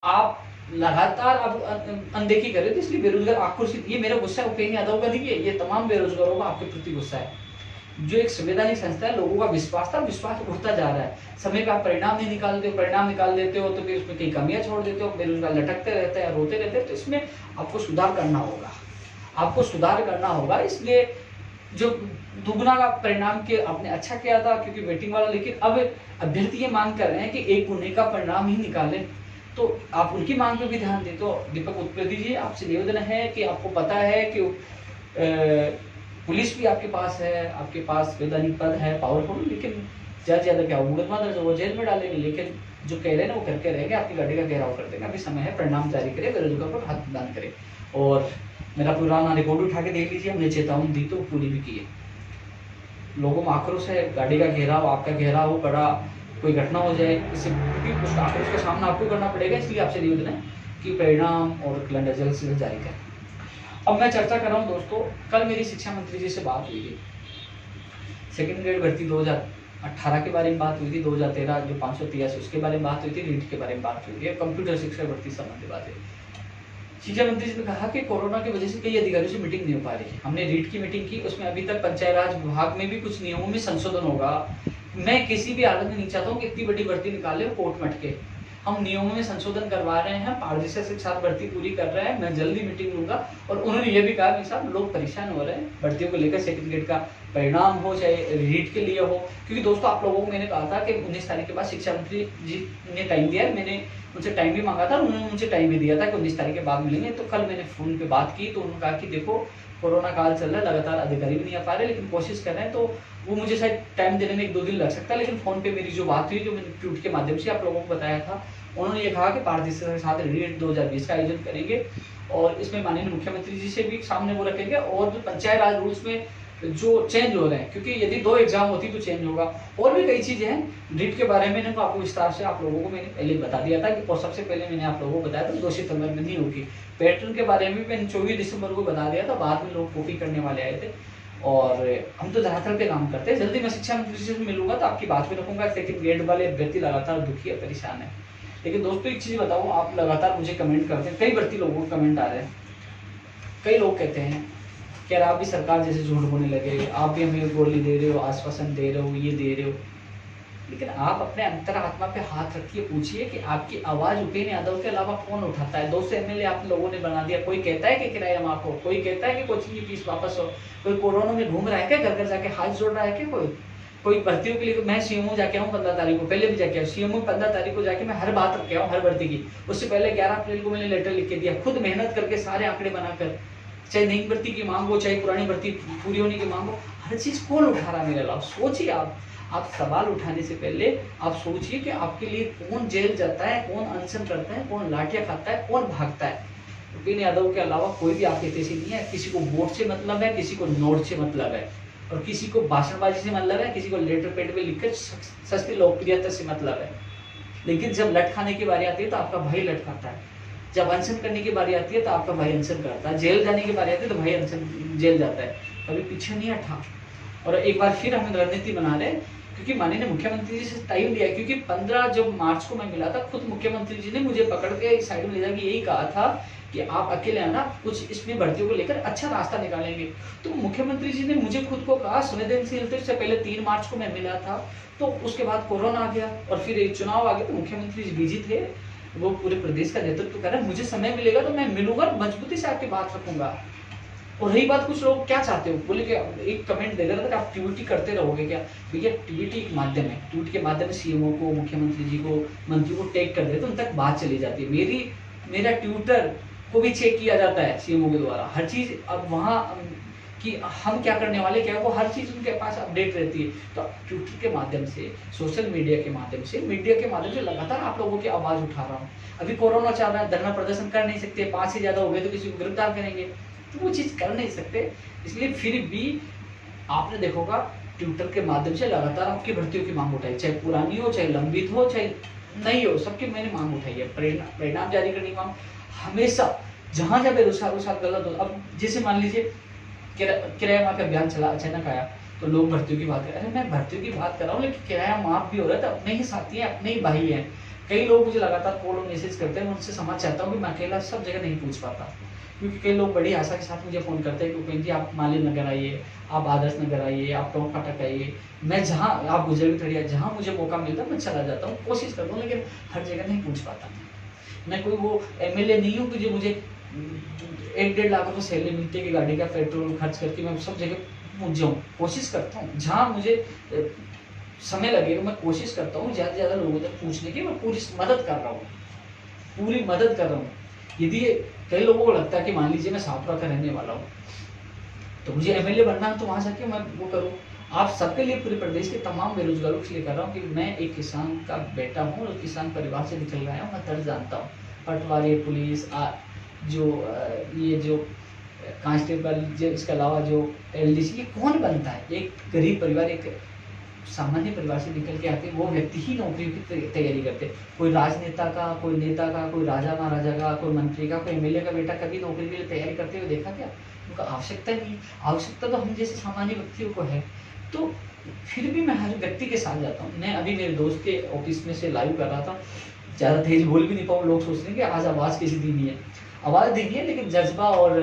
आप लगातार आप अनदेखी कर रहे हो, तो इसलिए बेरोजगार आक्रोशित, ये मेरा गुस्सा उपेंद्र यादव का नहीं है, ये तमाम बेरोजगारों का आपके प्रति गुस्सा है। जो एक संवैधानिक संस्था है, लोगों का विश्वास था, विश्वास उठता जा रहा है। समय पे आप परिणाम नहीं निकालते हो, परिणाम निकाल देते हो तो फिर उसमें कई कमियां छोड़ देते हो, बेरोजगार लटकते रहते हैं, रोते रहते हैं। तो इसमें आपको सुधार करना होगा, आपको सुधार करना होगा। इसलिए जो दुगना का परिणाम के आपने अच्छा किया था क्योंकि वेटिंग वाला, लेकिन अब अभ्यर्थी ये मांग कर रहे हैं कि एक गुने का परिणाम ही निकाले, तो आप उनकी मांग पे भी ध्यान दें। तो दीपक उत्पेदी जी, आपसे निवेदन है कि आपको पता है कि पुलिस भी आपके पास है, आपके पास संवैधानिक पद है, पावरफुल, लेकिन ज्यादा से ज्यादा क्या मुकदमा दर्ज वो जेल में डालेंगे, लेकिन जो कह रहे हैं ना वो करके रहेंगे, आपकी गाड़ी का घेराव कर देंगे। अभी समय है, परिणाम जारी करें, बेरोजगार पर हाथ प्रदान करें। और मेरा पुराना रिकॉर्ड उठा के देख लीजिए, हमने चेतावनी दी तो पूरी भी की है। लोगों में आक्रोश है, गाड़ी का घेराव, आपका घेराव बड़ा कोई घटना हो जाए, इससे क्योंकि उस आक्रोश का सामना आपको करना पड़ेगा। इसलिए आपसे निवेदन है कि परिणाम और कैलेंडर जल्द से जल्द जारी करें। अब मैं चर्चा कर रहा हूँ दोस्तों, कल मेरी शिक्षा मंत्री जी से बात हुई थी, सेकेंड ग्रेड भर्ती 2018 के बारे में बात हुई थी, 2013 जो 583 उसके बारे में बात हुई थी, रीट के बारे में बात हुई थी, कंप्यूटर शिक्षा भर्ती संबंधी बात है। शिक्षा मंत्री जी ने कहा कि कोरोना की वजह से कई अधिकारियों से मीटिंग नहीं हो पा रही है। हमने रीट की मीटिंग की, उसमें अभी तक पंचायत राज विभाग में भी कुछ नियमों में संशोधन होगा। मैं किसी भी हालत में नहीं चाहता हूँ कि इतनी बड़ी भर्ती निकाले कोर्ट में अटके। हम नियमों में संशोधन करवा रहे हैं, पारदर्शिता के साथ भर्ती पूरी कर रहे हैं। मैं जल्दी मीटिंग लूंगा। और उन्होंने ये भी कहा कि साहब लोग परेशान हो रहे हैं भर्तियों को लेकर, सेकंड ग्रेड का परिणाम हो चाहे रीट के लिए हो। क्योंकि दोस्तों आप लोगों को मैंने कहा था कि 19 तारीख के बाद शिक्षा मंत्री जी ने टाइम दिया है, मैंने उनसे टाइम भी मांगा था, उन्होंने मुझे टाइम भी दिया था कि 19 तारीख के बाद मिलेंगे। तो कल मैंने फोन पे बात की तो उन्होंने कहा कि देखो कोरोना काल चल रहा है, लगातार अधिकारी भी नहीं आ पा रहे, लेकिन कोशिश कर रहे हैं। तो वो मुझे शायद टाइम देने में 1-2 दिन लग सकता है, लेकिन फोन पे मेरी जो बात हुई, जो मैंने ट्वीट के माध्यम से आप लोगों को बताया था, उन्होंने ये कहा कि पारदर्शिता के साथ रीट 2020 का आयोजन करेंगे और इसमें माननीय मुख्यमंत्री जी से भी सामने वो रखेंगे। और जो पंचायत राज रूल्स में जो चेंज हो रहे हैं, क्योंकि यदि 2 एग्जाम होती तो चेंज होगा। और भी कई चीजें हैं रीट के बारे में, तो आपको विस्तार से आप लोगों को मैंने पहले बता दिया था कि, और सबसे पहले मैंने आप लोगों को बताया था 2 सितंबर में नहीं होगी। पैटर्न के बारे में मैंने 24 दिसंबर को बता दिया था, बाद में लोग कॉपी करने वाले आए थे। और हम तो धरातल पे काम करते हैं। जल्दी मैं शिक्षा मंत्री से मिलूंगा तो आपकी बात भी रखूंगा। सेकंड ग्रेड वाले अभ्यर्थी लगातार दुखी है, परेशान है। लेकिन दोस्तों एक चीज बताऊं, आप लगातार मुझे कमेंट करते हैं, कई भर्ती लोगों को कमेंट आ रहे हैं। कई लोग कहते हैं कि यार आप भी सरकार जैसे झूठ बोलने लगे, आप भी हमें गोली दे रहे हो, आश्वासन दे रहे हो, ये दे रहे हो। लेकिन आप अपने अंतरात्मा पे हाथ रखिए, पूछिए कि आपकी आवाज उपेंद्र यादव के अलावा कौन उठाता है। 200 एमएलए आप लोगों ने बना दिया, कोई कहता है कि किराया माफ हो, कोई कहता है कि कोचिंग की फीस वापस हो, कोई कोरोना में घूम रहा है क्या, घर घर जाके हाथ जोड़ रहा है क्या, कोई भर्तियों के लिए। मैं सीएमओ जाके आऊँ 15 तारीख को, पहले भी जाके आऊँ सीएमओ 15 तारीख को जाके मैं हर बात रख के आऊँ, हर भर्ती की। उससे पहले 11 अप्रैल को मैंने लेटर लिख के दिया, खुद मेहनत करके सारे आंकड़े बनाकर, चाहे नई भर्ती की मांग हो, चाहे पुरानी भर्ती पूरी होने की मांग हो, हर चीज कौन उठा रहा है मेरे अलावा। सोचिए आप सवाल उठाने से पहले आप सोचिए कि आपके लिए कौन जेल जाता है, कौन अनशन करता है, कौन लाठियां खाता है, कौन भागता है। उपेंद्र यादव के अलावा कोई भी आपके हितैषी नहीं है। किसी को वोट से मतलब है, किसी को नोट से मतलब है, और किसी को भाषणबाजी से मतलब है, किसी को लेटर पेड पे लिखकर सस्ती लोकप्रियता से मतलब है। लेकिन जब लटकाने की बारी आती है तो आपका भाई लटकाता है, जब अनशन करने की बारी आती है तो आपका भाई अनशन करता है, जेल जाने की बारी आती है तो भाई अनशन जेल जाता है, कभी पीछे नहीं हटा। और एक बार फिर हम रणनीति बना रहे हैं, क्योंकि माननीय मुख्यमंत्री जी से टाइम लिया, क्योंकि 15 जब मार्च को मैं मिला था, खुद मुख्यमंत्री जी ने मुझे पकड़ के साइड में ले जाकर यही कहा था कि आप अकेले आना, कुछ इसमें भर्तियों को लेकर अच्छा रास्ता निकालेंगे। तो मुख्यमंत्री जी ने मुझे खुद को कहा संवेदनशील से पहले 3 मार्च को मैं मिला था, तो उसके बाद कोरोना आ गया और फिर एक चुनाव आ गया, तो मुख्यमंत्री जी बिजी थे, वो पूरे प्रदेश का नेतृत्व कर रहे हैं। मुझे समय मिलेगा तो मैं मिलूंगा, मजबूती से आपकी बात रखूंगा। और रही बात, कुछ लोग क्या चाहते हो, बोले कि एक कमेंट दे रहा था कि आप ट्वीट करते रहोगे क्या। भैया ट्वीट एक माध्यम है, ट्वीट के माध्यम से सीएमओ को, मुख्यमंत्री जी को, मंत्री को टैग कर देते, उन तक बात चली जाती है। मेरा ट्विटर को भी चेक किया जाता है सीएमओ के द्वारा, हर चीज अब वहाँ कि हम क्या करने वाले, क्या वो हर चीज उनके पास अपडेट रहती है। तो ट्विटर के माध्यम से, सोशल मीडिया के माध्यम से, मीडिया के माध्यम से लगातार आप लोगों की आवाज उठा रहा हूँ। अभी कोरोना चल रहा है, धरना प्रदर्शन कर नहीं सकते, 5 से ज्यादा हो गए तो किसी को गिरफ्तार करेंगे, तो वो चीज कर नहीं सकते। इसलिए फिर भी आपने देखोगा ट्विटर के माध्यम से लगातार आपकी भर्तियों की मांग उठाई, चाहे पुरानी हो, चाहे लंबित हो, चाहे नहीं हो, सबकी मैंने मांग उठाई है। परिणाम जारी करने की मांग हमेशा, जहां जब बेरोजगार गलत हो। अब जैसे मान लीजिए किराया माफ अभियान चला, अचानक आया तो लोग भर्तियों की बात कर रहे हैं। मैं भर्तियों की बात कर रहा हूँ, लेकिन किराया माफ भी हो रहा है तो अपने ही साथी हैं, अपने ही भाई हैं। कई लोग मुझे लगातार कॉल और मैसेज करते हैं, मैं उनसे समझ चाहता हूँ कि मैं अकेला सब जगह नहीं पूछ पाता, क्योंकि कई लोग बड़ी आशा के साथ मुझे फ़ोन करते हैं कि उपेंद्र जी आप माली नगर आइए, आप आदर्श नगर आइए, आप टोंक फाटक आइए। मैं जहाँ आप गुजर खड़िया, जहाँ मुझे मौका मिलता है मैं चला जाता हूँ, कोशिश करता हूँ, लेकिन हर जगह नहीं पूछ पाता। मैं कोई वो एमएलए नहीं हूँ कि जो मुझे 1-1.5 लाख रुपये सैलरी मिलती है कि गाड़ी का पेट्रोल खर्च करके मैं सब जगह पहुँच जाऊँ। कोशिश करता हूँ जहाँ मुझे समय लगेगा, मैं कोशिश करता हूँ ज़्यादा से ज़्यादा लोगों तक पहुँचने की। मैं पूरी मदद कर रहा हूँ, पूरी मदद कर रहा हूँ। यदि कई लोगों को लगता है कि मान लीजिए मैं सापुरा का रहने वाला हूँ तो मुझे एमएलए बनना है, तो वहाँ जाके मैं वो करूँ। आप सबके लिए, पूरे प्रदेश के तमाम बेरोजगारों के लिए कर रहा हूँ कि मैं एक किसान का बेटा हूँ और किसान परिवार से निकल रहा हूँ। मैं दर्द जानता हूँ, पटवारी, पुलिस, ये जो कांस्टेबल, जो इसके अलावा जो एलडीसी, ये कौन बनता है? एक गरीब परिवार, एक सामान्य परिवार से निकल के आते वो व्यक्ति ही नौकरी की तैयारी करते। कोई राजनेता का, कोई नेता का, कोई राजा महाराजा का, कोई मंत्री का, कोई एमएलए का बेटा कभी नौकरी के लिए तैयारी करते हुए देखा क्या? उनका आवश्यकता नहीं। आवश्यकता तो हम जैसे सामान्य व्यक्तियों को है। तो फिर भी मैं हर व्यक्ति के साथ जाता हूँ। मैं अभी मेरे दोस्त के ऑफिस में से लाइव कर रहा था, ज़्यादा तेज बोल भी नहीं पाऊँ, लोग सोचते हैं कि आज आवाज़ कैसी धीमी है। आवाज़ धीमी है, लेकिन जज्बा और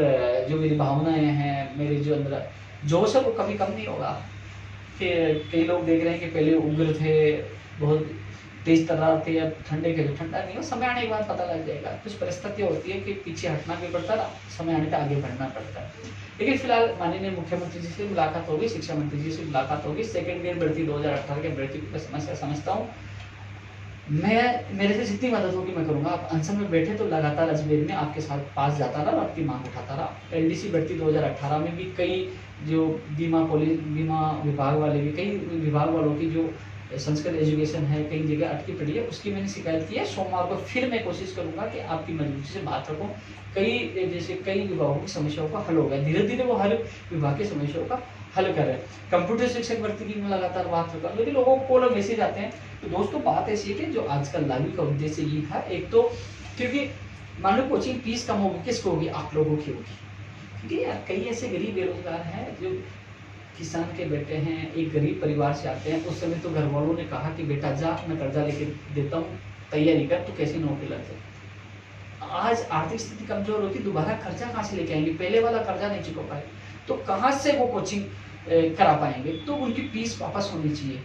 जो मेरी भावनाएं हैं, मेरे जो अंदर जोश है, वो कभी कम नहीं होगा। कि कई लोग देख रहे हैं कि पहले उग्र थे, बहुत तेज तर्रार थे, अब ठंडे के ठंडा नहीं हो। समय आने के बाद पता लग जाएगा। कुछ परिस्थितियाँ होती है कि पीछे हटना भी पड़ता है, समय आने पर आगे बढ़ना पड़ता है। लेकिन फिलहाल माननीय मुख्यमंत्री जी से मुलाकात होगी, शिक्षा मंत्री जी से मुलाकात होगी। सेकंड ग्रेड भर्ती 2018 के भर्ती की समस्या समझता हूँ मैं, मेरे से जितनी मदद होगी मैं करूँगा। आप अनशन में बैठे तो लगातार अजमेर में आपके साथ पास जाता रहा और आपकी मांग उठाता रहा। एलडीसी भर्ती 2018 में भी कई जो बीमा विभाग वाले भी, कई विभाग वालों की जो संस्कृत एजुकेशन है कई जगह अटकी पड़ी है, उसकी मैंने शिकायत की है। सोमवार को फिर मैं कोशिश करूंगा कि आपकी मजबूती से बात रखूँ। कई विभागों की समस्याओं का हल होगा, धीरे धीरे वो हर विभाग की समस्याओं का हल कर रहे हैं। कंप्यूटर शिक्षक भर्ती की मैं लगातार बात रखा, लेकिन लोगों को कॉल मैसेज आते हैं। तो दोस्तों बात ऐसी है कि जो आजकल लागू का उद्देश्य ये था, एक तो क्योंकि मान लो कोचिंग फीस कम होगी, किसको होगी? आप लोगों की होगी। क्योंकि यार कई ऐसे गरीब बेरोजगार हैं जो किसान के बेटे हैं, एक गरीब परिवार से आते हैं। उस समय तो घर वालों ने कहा कि बेटा जा, मैं कर्जा लेके देता हूँ, तैयारी कर, तो कैसी नौकरी लग जाए। आज आर्थिक स्थिति कमजोर होती, दोबारा कर्जा कहाँ से लेके आएंगे? पहले वाला कर्जा नहीं चुका पाए तो कहाँ से वो कोचिंग करा पाएंगे? तो उनकी फीस वापस होनी चाहिए,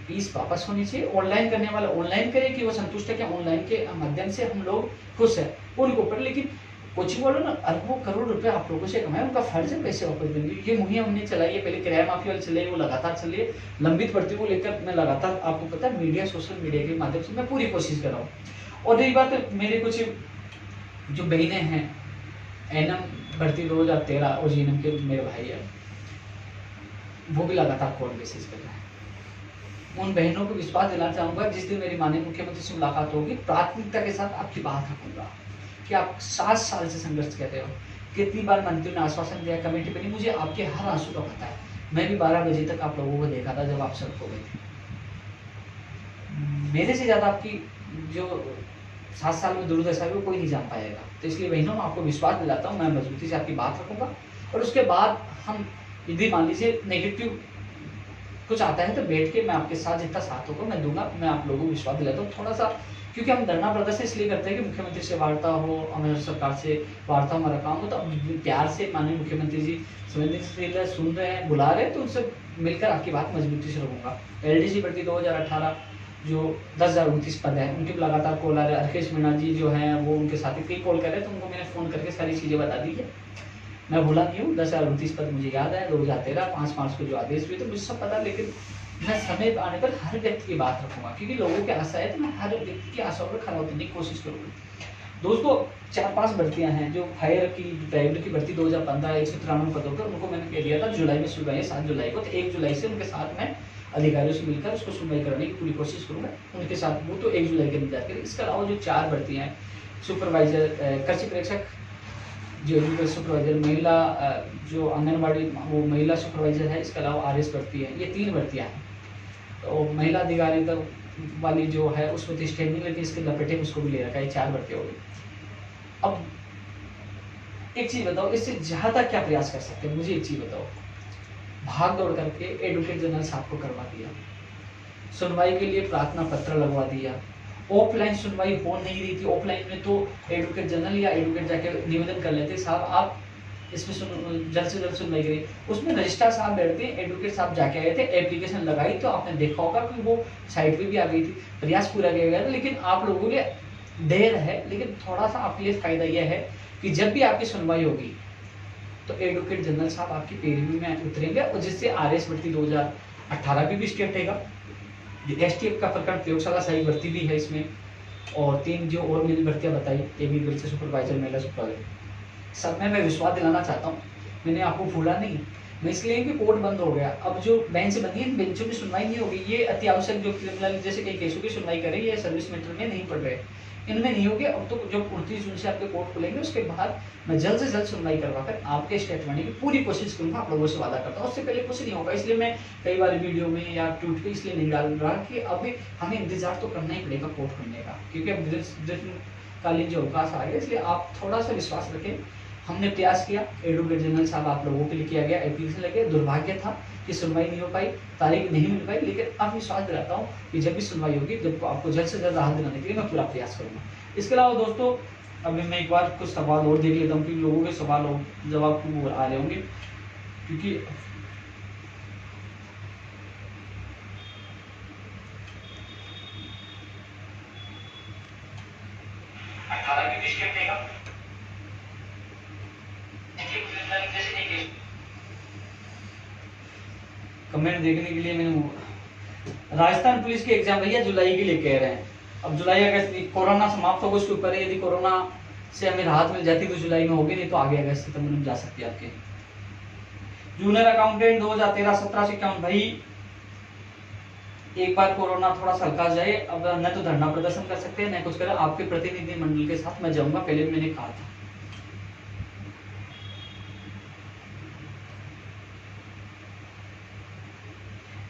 फीस वापस होनी चाहिए। ऑनलाइन करने वाला ऑनलाइन करे कि वो संतुष्ट है कि ऑनलाइन के माध्यम से हम लोग खुश है उनको ऊपर। लेकिन कोचिंग वालों ने अरबों करोड़ रुपए आप लोगों से कमाए, उनका फर्ज है पैसे वापस देंगे। ये मुहिम हमने चलाई है, पहले किराया माफी वाली चलाई, वो लगातार चल रही है। लंबित भर्ती को लेकर मैं लगातार, आपको पता है, मीडिया, सोशल मीडिया के माध्यम से मैं पूरी कोशिश कर रहा हूँ। और रही बात मेरे कुछ जो बहनें हैं, एनएम भर्ती 2013 और जीएनएम के मेरे भाई है, वो भी लगातार कॉल मैसेज कर रहे हैं। उन बहनों को विश्वास दिलाना चाहूंगा, जिस दिन मेरी माननीय मुख्यमंत्री से मुलाकात होगी, प्राथमिकता के साथ आपकी बात रखूंगा कि आप 7 साल से संघर्ष कर रहे हो। कितनी बार मंत्री ने आश्वासन दिया, कमेटी बनी, मुझे आपके हर आंसू का पता है। मैं भी 12 बजे तक आप लोगों को देखा था जब आप सड़क हो गए थे। मेरे से ज्यादा आपकी जो 7 साल में दुर्दशा है वो कोई नहीं जान पाएगा। तो इसलिए बहनों, मैं आपको विश्वास दिलाता हूँ, मैं मजबूती से आपकी बात रखूंगा। और उसके बाद हम, यदि मान लीजिए नेगेटिव कुछ आता है तो बैठ के मैं आपके साथ जितना साथ होगा मैं दूंगा। मैं आप लोगों को विश्वास दिलाता हूँ थोड़ा सा, क्योंकि हम धरना प्रदर्शन इसलिए करते हैं कि मुख्यमंत्री से वार्ता हो, हमारे सरकार से वार्ता, हमारा काम हो। तो प्यार से माननीय मुख्यमंत्री जी संवेदनशील सुन रहे हैं, बुला रहे हैं, तो उनसे मिलकर आपकी बात मजबूती से रखूंगा। एलडीसी भर्ती 2018 जो 10,029 पद है, उनके लगातार कॉल आ रहे हैं। अर्केश मीणा जी जो है वो उनके साथ ही कई कॉल कर रहे हैं, तो उनको मैंने फ़ोन करके सारी चीज़ें बता दी है। मैं भूला नहीं हूँ, 10,029 पद मुझे याद है। 2013 5 मार्च को जो आदेश हुए तो मुझे सब पता, लेकिन मैं समय आने पर हर व्यक्ति की बात रखूंगा, क्योंकि लोगों की आशा है तो मैं हर व्यक्ति की आशाओं पर खरा उतरने की कोशिश करूँगा। दोस्तों 4-5 भर्तियां हैं जो फायर की, ड्राइवर की भर्ती 2015 193 पदों पर, उनको मैंने कह दिया था जुलाई में शुरू है, 7 जुलाई को। तो 1 जुलाई से उनके साथ मैं अधिकारियों से मिलकर उसको सुनवाई कराने की पूरी कोशिश करूँगा उनके साथ। वो तो 1 जुलाई के इंतजार करें। इसके अलावा जो 4 भर्तियाँ हैं, सुपरवाइजर, कृषि प्रेक्षक, जो एग्रीकल्चर सुपरवाइजर, महिला जो आंगनबाड़ी वो महिला सुपरवाइजर है, इसके अलावा आरएस भर्ती है। ये 3 भर्तियाँ हैं। तो महिला अधिकारिता वाली जो है उसमें तो स्टेट नहीं, लेकिन इसके लपेटे में उसको भी ले रखा है। 4 भर्ती हो गई। अब एक चीज बताओ, इससे ज्यादा क्या प्रयास कर सकते हैं? मुझे एक चीज बताओ। भाग दौड़ करके एडवोकेट जनरल साहब को करवा दिया, सुनवाई के लिए प्रार्थना पत्र लगवा दिया, ऑफलाइन सुनवाई हो नहीं रही थी। ऑफलाइन में तो एडवोकेट जनरल या एडवोकेट जाके निवेदन कर लेते, साहब आप इसमें जल्द से जल्द सुनवाई करिए। उसमें रजिस्ट्रार साहब बैठते, एडवोकेट साहब जाके आए थे, एप्लीकेशन लगाई, तो आपने देखा होगा कि वो साइट पे भी आ गई थी, प्रयास पूरा किया गया था। लेकिन आप लोगों के देर है, लेकिन थोड़ा सा आपके लिए फायदा यह है कि जब भी आपकी सुनवाई होगी तो एडवोकेट जनरल साहब आपकी पैरवी में उतरेंगे, और जिससे RS भर्ती 2018 भी स्टेप उठेगा। STF का प्रकरण प्रयोगशाला सही भर्ती भी है इसमें, और 3 जो और मैंने भर्तियां बताई, एग्रीकल्चर सुपरवाइजर, महिला सुपरवाइजर, सब में मैं विश्वास दिलाना चाहता हूँ, मैंने आपको भूला नहीं। मैं इसलिए कि कोर्ट बंद हो गया, अब जो बेंच बनी है, बेंचों में सुनवाई नहीं होगी। ये अति आवश्यक जो क्रिमिनल जैसे कई केसों की सुनवाई करें, ये सर्विस मैटर में नहीं पड़ रहे, इनमें नहीं होगी। अब तो जब 29 जून से आपके कोर्ट खुलेंगे, उसके बाद मैं जल्द से जल्द सुनवाई करवाकर आपके स्टेट बनने की पूरी कोशिश करूंगा, आप लोगों से वादा करता हूँ। उससे पहले कुछ नहीं होगा, इसलिए मैं कई बार वीडियो में या ट्वीट पे इसलिए नहीं डाल रहा कि अभी हमें इंतजार तो करना ही पड़ेगा कोर्ट खुलने का, क्योंकि अब ग्रीष्मकालीन जो अवकाश आ गया, इसलिए आप थोड़ा सा विश्वास रखें। हमने प्रयास किया, एडवोकेट जनरल साहब आप लोगों के लिए किया गया, एप्लीकेशन लगे, दुर्भाग्य था कि सुनवाई नहीं हो पाई, तारीख नहीं मिल पाई, लेकिन अब विश्वास दिलाता हूँ कि जब भी सुनवाई होगी, जब आपको जल्द से जल्द राहत दिलाने के लिए मैं पूरा प्रयास करूंगा। इसके अलावा दोस्तों, अभी मैं एक बार कुछ सवाल और देख लेता हूँ कि लोगों के सवाल और जवाब आ रहे होंगे, क्योंकि कमेंट देखने के लिए मैंने राजस्थान पुलिस के एग्जाम भैया जुलाई के लिए कह रहे हैं। अब जुलाई अगस्त कोरोना समाप्त होगा, उसके ऊपर है, यदि कोरोना से हमें राहत मिल जाती तो जुलाई में होगी, नहीं तो आगे अगस्त सितंबर में जा सकती है आपके। जूनियर अकाउंटेंट 2013-17 से क्या भाई, एक बार कोरोना थोड़ा सा हल्का जाए, अब न तो धरना प्रदर्शन कर सकते हैं न कुछ करें, आपके प्रतिनिधि मंडल के साथ मैं जाऊंगा, पहले भी मैंने कहा था।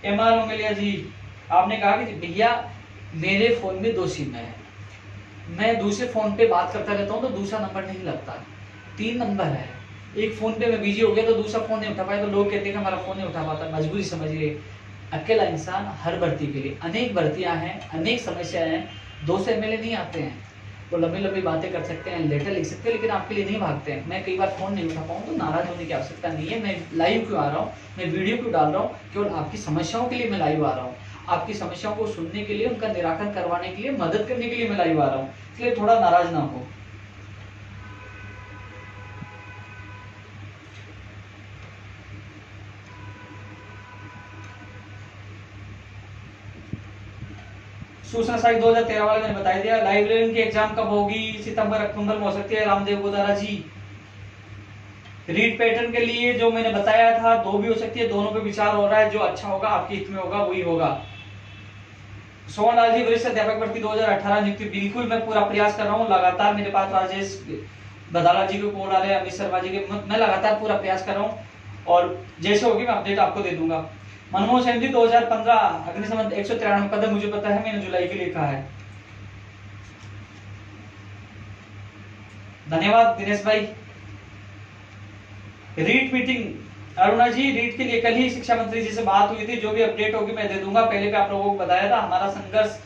MR उंगलिया जी, आपने कहा कि भैया मेरे फोन में 2 सिम है, मैं दूसरे फोन पे बात करता रहता हूँ तो दूसरा नंबर नहीं लगता, 3 नंबर है, एक फोन पे मैं बिजी हो गया तो दूसरा फोन नहीं उठा पाया, तो लोग कहते हैं कि हमारा फोन नहीं उठा पाता। मजबूरी समझिए, अकेला इंसान हर भर्ती के लिए, अनेक भर्तियां हैं, अनेक समस्याएं हैं, 2 से MLA नहीं आते हैं, वो लंबी लंबी बातें कर सकते हैं, लेटर लिख सकते हैं, लेकिन आपके लिए नहीं भागते हैं। मैं कई बार फोन नहीं उठा पाऊँ तो नाराज होने की आवश्यकता नहीं है। मैं लाइव क्यों आ रहा हूँ, मैं वीडियो क्यों डाल रहा हूँ, केवल आपकी समस्याओं के लिए मैं लाइव आ रहा हूँ, आपकी समस्याओं को सुनने के लिए, उनका निराकरण करवाने के लिए, मदद करने के लिए मैं लाइव आ रहा हूँ, इसलिए थोड़ा नाराज ना हो। सूचना साइट 2013 वाले मैंने बता दिया। लाइब्रेरियन की एग्जाम कब होगी, सितंबर अक्टूबर में हो सकती है, रामदेव गोदारा जी। रीड पैटर्न के लिए जो मैंने बताया था 2 भी हो सकती है, दोनों पे विचार हो रहा है, जो अच्छा होगा आपके हित में होगा वही होगा। सोहन लाल जी, वरिष्ठ अध्यापक भर्ती 2018 नियुक्ति, बिल्कुल मैं पूरा प्रयास कर रहा हूँ, लगातार मेरे पास राजेश बदाला जी के कॉल आ रहे हैं, अमित शर्मा जी के, मैं लगातार पूरा प्रयास कर रहा हूँ, और जैसे होगी मैं अपडेट आपको दे दूंगा। मनमोहन सिंह जी 2015 अग्निशमन 193 पद, मुझे पता है, मैंने जुलाई के लिए कहा है। धन्यवाद दिनेश भाई। रीट मीटिंग अरुणा जी, रीट के लिए कल ही शिक्षा मंत्री जी से बात हुई थी, जो भी अपडेट होगी मैं दे दूंगा। पहले भी आप लोगों को बताया था, हमारा संघर्ष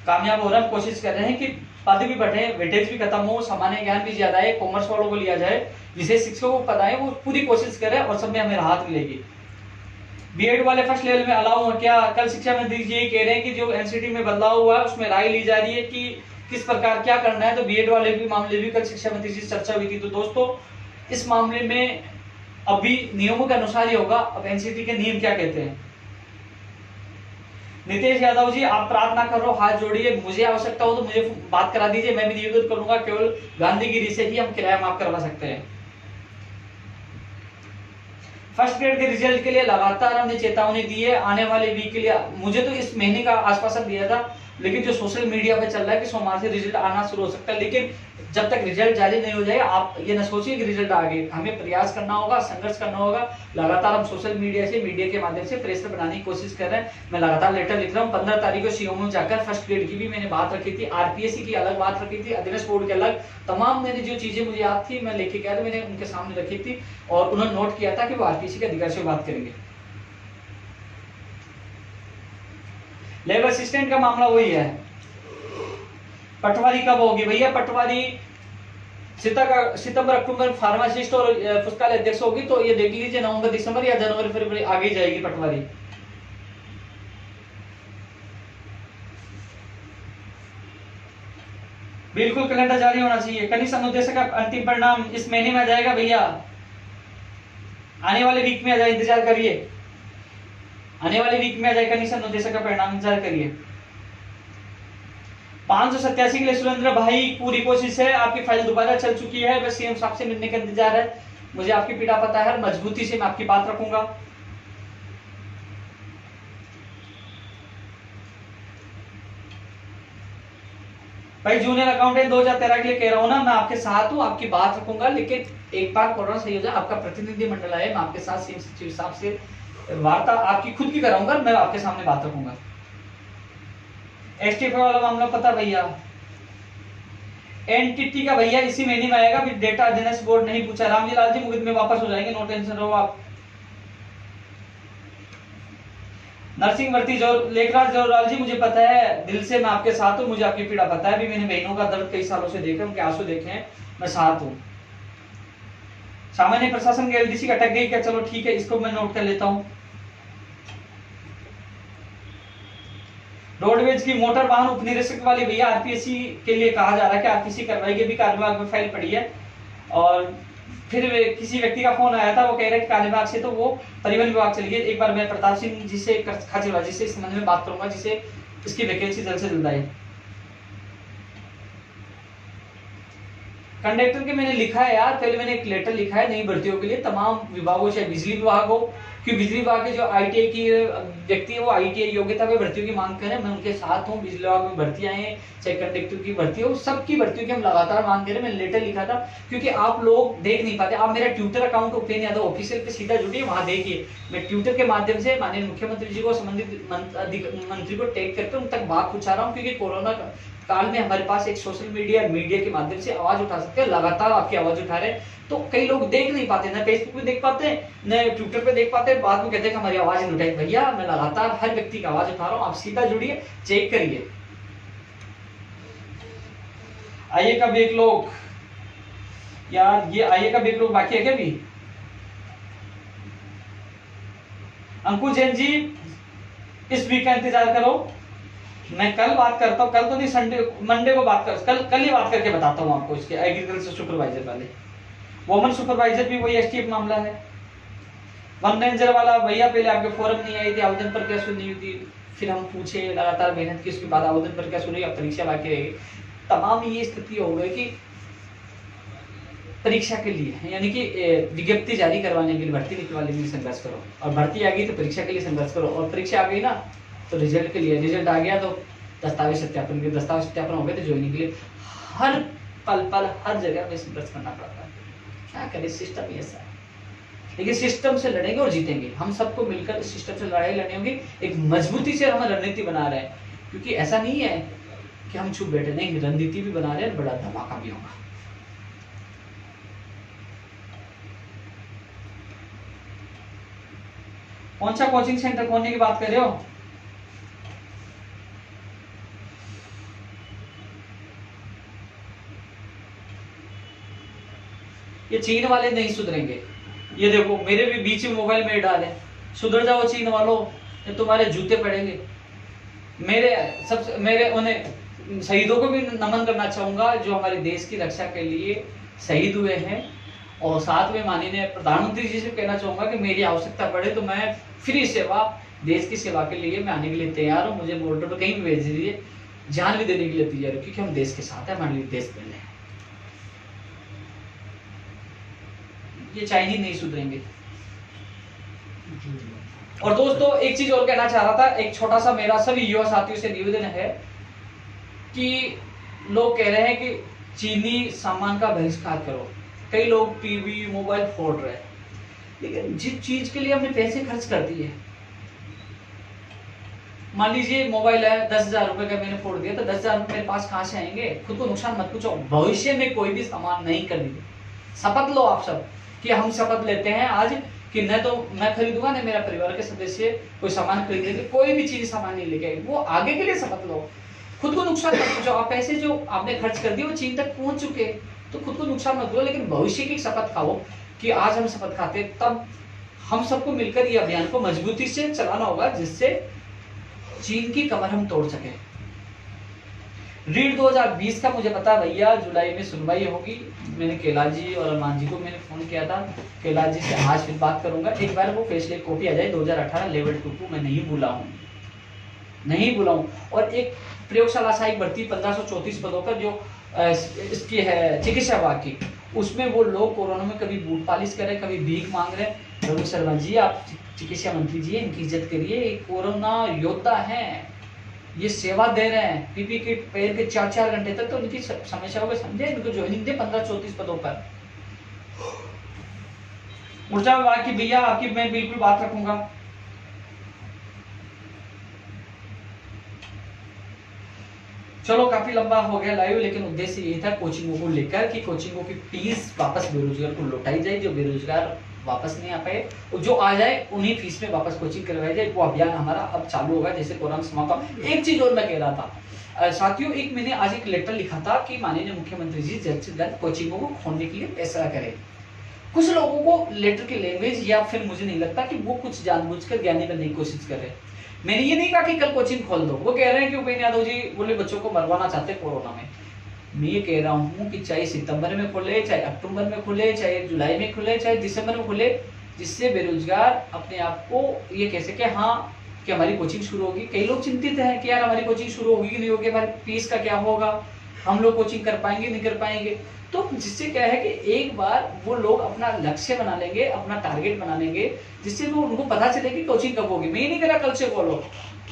कामयाब हो रहा है, हम कोशिश कर रहे हैं कि पद भी बढ़े, वेटेज भी खत्म हो, सामान्य ज्ञान भी ज्यादा है, कॉमर्स वालों को लिया जाए, विशेष शिक्षकों को पता है, वो पूरी कोशिश करें और सब में हमें राहत मिलेगी। बीएड वाले फर्स्ट लेवल में अलाउ है क्या, कल शिक्षा मंत्री जी यही कह रहे हैं कि जो एनसीटी में बदलाव हुआ है उसमें राय ली जा रही है कि किस प्रकार क्या करना है, तो बीएड वाले भी मामले भी कल शिक्षा मंत्री जी से चर्चा हुई थी। तो दोस्तों इस मामले में अभी नियमों के अनुसार ही होगा, अब एनसीटी के नियम क्या कहते हैं। नितेश यादव जी, आप प्रार्थना करो, हाथ जोड़िए, मुझे आवश्यकता हो तो मुझे बात करा दीजिए, मैं भी निवेदन करूंगा, केवल गांधीगिरी से ही हम किराया माफ करवा सकते हैं। फर्स्ट ग्रेड के रिजल्ट के लिए लगातार हमने चेतावनी दी है, आने वाले वीक के लिए मुझे तो इस महीने का आश्वासन दिया था, लेकिन जो सोशल मीडिया पे चल रहा है कि सोमवार से रिजल्ट आना शुरू हो सकता है, लेकिन जब तक रिजल्ट जारी नहीं हो जाए आप ये न सोचिए कि रिजल्ट आ गए, हमें प्रयास करना होगा, संघर्ष करना होगा। लगातार हम सोशल मीडिया से, मीडिया के माध्यम से प्रेशर बनाने की कोशिश कर रहे हैं। मैं लगातार लेटर लिख रहा हूँ, 15 तारीख को सीओ में जाकर फर्स्ट ग्रेड की भी मैंने बात रखी थी, आरपीएससी की अलग बात रखी थी, अध्ययन बोर्ड की अलग, तमाम मैंने जो चीजें मुझे याद थी मैं लेके गया था, मैंने उनके सामने रखी थी और उन्होंने नोट किया था कि वो आरपीएससी के अधिकारी से बात करेंगे। लैब असिस्टेंट का मामला वही है, पटवारी कब होगी भैया? पटवारी सितंबर अक्टूबर फार्मासिस्ट और पुस्तकालय अध्यक्ष होगी, तो ये देख लीजिए नवंबर दिसंबर या जनवरी फरवरी आगे जाएगी पटवारी। बिल्कुल कैलेंडर जारी होना चाहिए। कनिष्ठ अनुदेशक का अंतिम परिणाम इस महीने में आ जाएगा भैया, आने वाले वीक में आ जाए, इंतजार करिए, आने वाले वीक में आ जाए कनिष्ठ अनुदेशक का परिणाम, इंतजार करिए। 587 के लिए सुरेंद्र भाई पूरी कोशिश है, आपकी फाइल दोबारा चल चुकी है, बस सीएम साहब से मिलने का इंतजार है। मुझे आपकी पीड़ा पता है, मजबूती से मैं आपकी बात रखूंगा। भाई जूनियर अकाउंटेंट 2013 के लिए कह रहा हूं ना, मैं आपके साथ हूं, आपकी बात रखूंगा, लेकिन एक बार कोरोना सही हो जाए, आपका प्रतिनिधि मंडल आए, मैं आपके साथ सीएम सचिव साहब से वार्ता आपकी खुद की कराऊंगा, मैं आपके सामने बात रखूंगा। एसटीएफ वाला मामला पता भैया, एनटीटी का भैया इसी महीने में आएगा, अभी डेटा अध्ययन बोर्ड नहीं पूछा। रामजी लाल जी मुकदमे वापस हो जाएंगे, नो टेंशन रहो आप। नरसिंह वर्ती जो लेखराज जोराल जी, मुझे पता है, दिल से मैं आपके साथ हूं, मुझे आपकी पीड़ा पता है, भी मैंने बहनों का दर्द कई सालों से देखा, उनके आंसू देखे हैं, मैं साथ हूं। सामान्य प्रशासन की एलडीसी का अटक गई क्या? चलो ठीक है, इसको मैं नोट कर लेता हूं। रोडवेज की मोटर वाहन उपनिरीक्षक वाली भैया आरपीएससी के लिए कहा जा रहा है कि आरपीएससी करवाएगी, भी कार्य विभाग में फाइल पड़ी है। और फिर किसी व्यक्ति का फोन आया था, वो कह रहे कार्य विभाग से तो वो परिवहन विभाग चली गई। एक बार मैं प्रताप सिंह जी से खाचरवाल जी से इस संबंध में बात करूंगा, जिसे इसकी वैकेंसी जल्द से जल्द आए। कंडक्टर के मैंने लिखा है यार, पहले मैंने एक लेटर लिखा है नई भर्तियों के लिए तमाम विभागों, चाहे बिजली विभाग हो, कि बिजली विभाग के जो आईटीआई की व्यक्ति है वो आईटीआई योग्यता में भर्तियों की मांग करें, मैं उनके साथ हूँ। बिजली विभाग में भर्तियां हैं, चाहे कंडक्टर की भर्ती हो, सबकी भर्तियों की हम लगातार मांग करें। मैंने लेटर लिखा था, क्योंकि आप लोग देख नहीं पाते। आप मेरा Twitter account Upendra Yadav official पे सीधा जुड़िए, वहां देखिए, मैं ट्विटर के माध्यम से माननीय मुख्यमंत्री जी को, संबंधित मंत्री को टैग करके उन तक बात पहुंचा रहा हूँ, क्योंकि कोरोना काल में हमारे पास एक सोशल मीडिया के माध्यम से आवाज उठा सकते हैं, लगातार आपकी आवाज उठा रहे हैं। तो कई लोग देख नहीं पाते, ना फेसबुक पे देख पाते, न ट्विटर पे देख पाते, बाद में कहते हैं कि हमारी आवाज नहीं उठाई। भैया मैं लगातार हर व्यक्ति की आवाज उठा रहा हूँ, आप सीधा जुड़िए, चेक करिए। आइए का बैकलॉग यार, ये आइए का बैकलॉग बाकी है क्या? भी अंकुश जैन जी इस वीक का इंतजार करो, मैं कल बात करता हूँ, कल तो नहीं, संडे मंडे को बात कर, कल ही बात करके बताता हूँ आपको इसके एग्रीकल्चर सुपरवाइजर वाले। वोमन सुपरवाइजर भी वही एसटीएफ मामला है। वन रेंजर वाला भैया, पहले आपके फोरम नहीं आई थी, आवेदन प्रक्रिया शुरू नहीं हुई थी, फिर हम पूछे, लगातार मेहनत की, उसके बाद आवेदन प्रक्रिया शुरू हुई, अब परीक्षा बाकी रहेगी। तमाम ये स्थिति हो गई कि परीक्षा के लिए, यानी कि विज्ञप्ति जारी करवाने के लिए, भर्ती निकलवाने के लिए संघर्ष करो, और भर्ती आ गई तो परीक्षा के लिए संघर्ष करो, और परीक्षा आ गई ना तो रिजल्ट के लिए, रिजल्ट आ गया तो दस्तावेज सत्यापन के, दस्तावेज सत्यापन हो गए तो ज्वाइनिंग के लिए हर पल हर जगह में संघर्ष करना पड़ता है। क्या करें, सिस्टम ही ऐसा है। लेकिन सिस्टम से लड़ेंगे और जीतेंगे, हम सबको मिलकर इस सिस्टम से लड़ाई लड़नी होगी। एक मजबूती से हम रणनीति बना रहे हैं, क्योंकि ऐसा नहीं है कि हम चुप बैठे, नहीं, रणनीति भी बना रहे हैं, बड़ा धमाका भी होगा। कौन सा कोचिंग सेंटर खोलने की बात कर रहे हो? ये चीन वाले नहीं सुधरेंगे। ये देखो मेरे भी बीच में मोबाइल में डाले, सुधर जाओ चीन वालों, ये तुम्हारे जूते पड़ेंगे। मेरे उन्हें शहीदों को भी नमन करना चाहूंगा जो हमारे देश की रक्षा के लिए शहीद हुए हैं, और साथ में माननीय प्रधानमंत्री जी से कहना चाहूंगा कि मेरी आवश्यकता पड़े तो मैं फ्री सेवा, देश की सेवा के लिए मैं आने के लिए तैयार हूँ। मुझे बॉर्डर पर कहीं भी भेज दीजिए, जान भी देने के लिए तैयार हूँ, क्योंकि हम देश के साथ हैं, हमारे लिए देश पहले है। ये चाइनीज नहीं सुधरेंगे। और दोस्तों एक चीज और कहना चाह रहा था, एक छोटा सा मेरा सभी युवा साथियों से निवेदन है कि लोग कह रहे हैं कि चीनी सामान का बहिष्कार करो, कई लोग टीवी मोबाइल फोड़ रहे हैं, लेकिन जिस चीज के लिए हमने पैसे खर्च कर दिए, मान लीजिए मोबाइल है 10,000 रुपए का, मैंने फोड़ दिया तो 10,000 रुपए मेरे पास कहां से आएंगे? खुद को नुकसान मत पूछो, भविष्य में कोई भी सामान नहीं खरीदे। शपथ लो आप सब कि हम शपथ लेते हैं आज कि न तो मैं खरीदूंगा, न मेरा परिवार के सदस्य कोई सामान खरीदेंगे, कोई भी चीज सामान नहीं लेके, वो आगे के लिए शपथ लो। खुद को नुकसान मत पहुंचाओ। आप पैसे जो आपने खर्च कर दिए वो चीन तक पहुंच चुके, तो खुद को नुकसान मत दो, लेकिन भविष्य की शपथ खाओ कि आज हम शपथ खाते, तब हम सबको मिलकर ये अभियान को मजबूती से चलाना होगा, जिससे चीन की कमर हम तोड़ सके। रीड 2020 का मुझे पता है भैया जुलाई में सुनवाई होगी। मैंने कैलाश जी और अरमान जी को मैंने फोन किया था, कैलाश जी से आज फिर बात करूंगा। एक बार वो फैसले कॉपी आ जाए 2018 लेवल 2 को, मैं नहीं भूला हूँ। और एक प्रयोगशाला सहायक भर्ती 1534 पदों पर जो इसकी है चिकित्सा विभाग की, उसमें वो लोग कोरोना में कभी बूट पालिश कर रहे, कभी भीख मांग रहे। रघु शर्मा जी, आप चिकित्सा मंत्री जी, इनकी इज्जत करिए। कोरोना योद्धा हैं, ये सेवा दे रहे हैं, पीपी किट पहन के 4-4 घंटे तक, तो उनकी समस्याओं को समझे, इनको ज्वाइनिंग दे 1534 पदों पर। ऊर्जा विभाग की भैया आपकी मैं बिल्कुल बात रखूंगा। चलो काफी लंबा हो गया लाइव, लेकिन उद्देश्य यही था कोचिंगों को लेकर कि कोचिंगों की फीस वापस बेरोजगार को लौटाई जाए। जो बेरोजगार वापस नहीं आ पाए, जो आ जाए उन्हीं फीस में वापस कोचिंग करवाई जाए। वो अभियान हमारा अब चालू होगा जैसे कोरोना समाप्त। एक चीज और मैं कह रहा था साथियों, एक मैंने आज एक लेटर लिखा था कि माननीय मुख्यमंत्री जी जल्द से जल्द कोचिंगों को खोलने के लिए फैसला करें। कुछ लोगों को लेटर की लैंग्वेज या फिर मुझे नहीं लगता कि वो कुछ जानबूझकर ज्ञानी बनने की कोशिश कर रहे हैं। मैंने ये नहीं कहा कि कल कोचिंग खोल दो। वो कह रहे हैं कि उपेंद्र यादव जी बोले बच्चों को मरवाना चाहते हैं कोरोना में। मैं ये कह रहा हूँ कि चाहे सितंबर में खुले, चाहे अक्टूबर में खुले, चाहे जुलाई में खुले, चाहे दिसंबर में खुले, जिससे बेरोजगार अपने आप को ये कह सके हाँ कि हमारी कोचिंग शुरू होगी। कई लोग चिंतित हैं कि यार हमारी कोचिंग शुरू होगी कि नहीं होगी, हमारी फीस का क्या होगा, हम लोग कोचिंग कर पाएंगे नहीं कर पाएंगे। तो जिससे क्या है कि एक बार वो लोग अपना लक्ष्य बना लेंगे, अपना टारगेट बना लेंगे, जिससे वो उनको पता चले कि कोचिंग कब होगी। मैं ये नहीं कह रहा कल से खोलो।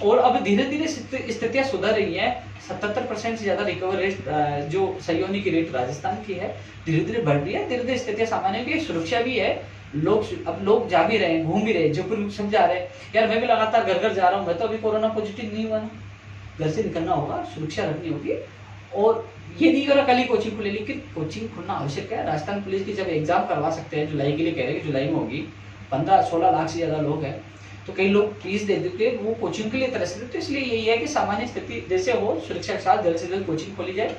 और अब धीरे धीरे स्थितियां सुधर रही हैं। 77% से ज्यादा रिकवर रेट जो सही होने की रेट राजस्थान की है, धीरे धीरे बढ़ रही है। धीरे धीरे स्थितियां सामान्य होगी, सुरक्षा भी है। अब लोग जा भी रहे हैं, घूम भी रहे हैं, जयपुर सब जा रहे हैं। यार मैं भी लगातार घर घर जा रहा हूँ, मैं तो अभी कोरोना पॉजिटिव नहीं हुआ ना। घर से निकलना होगा, सुरक्षा रखनी होगी। और ये नहीं करा कल ही कोचिंग खुले, लेकिन कोचिंग खुलना आवश्यक है। राजस्थान पुलिस की जब एग्जाम करवा सकते हैं, जुलाई के लिए कह रहे हैं कि जुलाई में होगी, 15-16 लाख से ज्यादा लोग हैं, तो कई लोग फीस दे देते, वो कोचिंग के लिए तरस देते। तो इसलिए यही है कि सामान्य स्थिति जैसे हो, सुरक्षा के साथ जल्द से जल्द कोचिंग खोली जाए,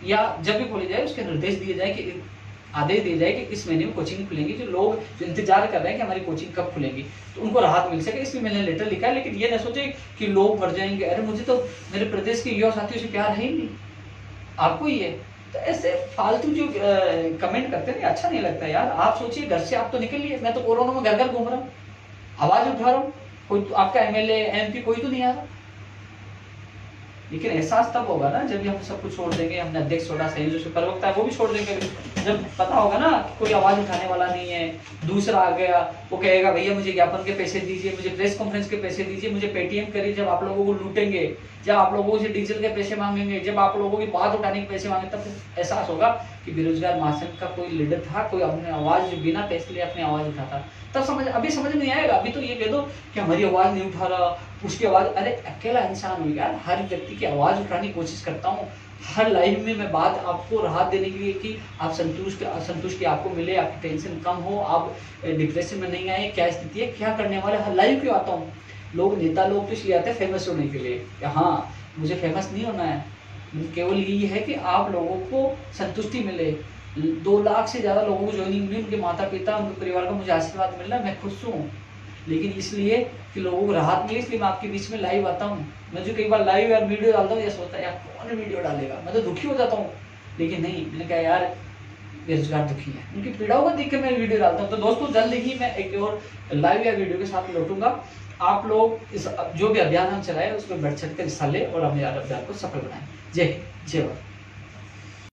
या जब भी खोली जाए उसके निर्देश दिए जाए कि आदेश दिए जाए कि इस महीने में कोचिंग खुलेंगी। जो लोग जो इंतजार कर रहे हैं कि हमारी कोचिंग कब खुलेंगी, तो उनको राहत मिल सके, इसलिए मैंने लेटर लिखा है। लेकिन ये ना सोचे कि लोग मर जाएंगे। अरे मुझे तो मेरे प्रदेश के युवा साथियों से प्यार है ही नहीं, आपको ही है। तो ऐसे फालतू जो कमेंट करते हैं अच्छा नहीं लगता यार। आप सोचिए, घर से आप तो निकल लिए, मैं तो कोरोना में घर घर घूम रहा हूँ, आवाज उठा रहा हूँ, कोई तो आपका एमएलए एमपी कोई तो नहीं आ रहा। लेकिन एहसास तब होगा ना जब हम सब कुछ छोड़ देंगे, हमने अध्यक्ष छोड़ा, संयोजक से प्रवक्ता है वो भी छोड़ देंगे, जब पता होगा ना कोई आवाज उठाने वाला नहीं है। दूसरा आ गया, वो कहेगा भैया मुझे ज्ञापन के पैसे दीजिए, मुझे प्रेस कॉन्फ्रेंस के पैसे दीजिए, मुझे पेटीएम करिए। जब आप लोगों को लूटेंगे, जब आप लोगों से डीजल के पैसे मांगेंगे, जब आप लोगों की बात उठाने के पैसे मांगे, तब एहसास होगा कि बेरोजगार महासंघ का कोई लीडर था, कोई अपने आवाज जो बिना पैसे लिए अपनी आवाज उठाता। तब अभी समझ नहीं आएगा। अभी तो ये कह दो कि हमारी आवाज नहीं उठा रहा, उसकी आवाज, अरे अकेला इंसान हो यार, हर व्यक्ति की आवाज उठाने की कोशिश करता हूँ। हर लाइव में मैं बात आपको राहत देने के लिए कि आप संतुष्टि आपको मिले, आपकी टेंशन कम हो, आप डिप्रेशन में नहीं आए, क्या स्थिति है, क्या करने वाले, हर लाइव क्यों आता हूँ। लोग नेता लोग तो इसलिए आते हैं फेमस होने के लिए, हाँ मुझे फेमस नहीं होना है, केवल यही है कि आप लोगों को संतुष्टि मिले। 2 लाख से ज्यादा लोगों को ज्वाइनिंग मिली, उनके माता पिता, उनके परिवार का मुझे आशीर्वाद मिल रहा है, मैं खुश हूँ। लेकिन इसलिए कि लोगों को राहत मिले, इसलिए मैं आपके बीच में लाइव आता हूँ। मैं जो कई बार लाइव या वीडियो डालता हूँ, ऐसा होता है यार कौन वीडियो डालेगा, मैं तो दुखी हो जाता हूँ। लेकिन नहीं, मैंने कहा यार बेरोजगार दुखी है, उनकी पीड़ाओं को देख के मैं वीडियो डालता हूँ। तो दोस्तों जल्द ही मैं एक और लाइव या वीडियो के साथ लौटूंगा। आप लोग इस जो भी अभियान हम चलाए उसमें बढ़ चढ़ कर हिस्सा लें और हमें अभियान को सफल बनाएं। जय हिंद, जय भारत।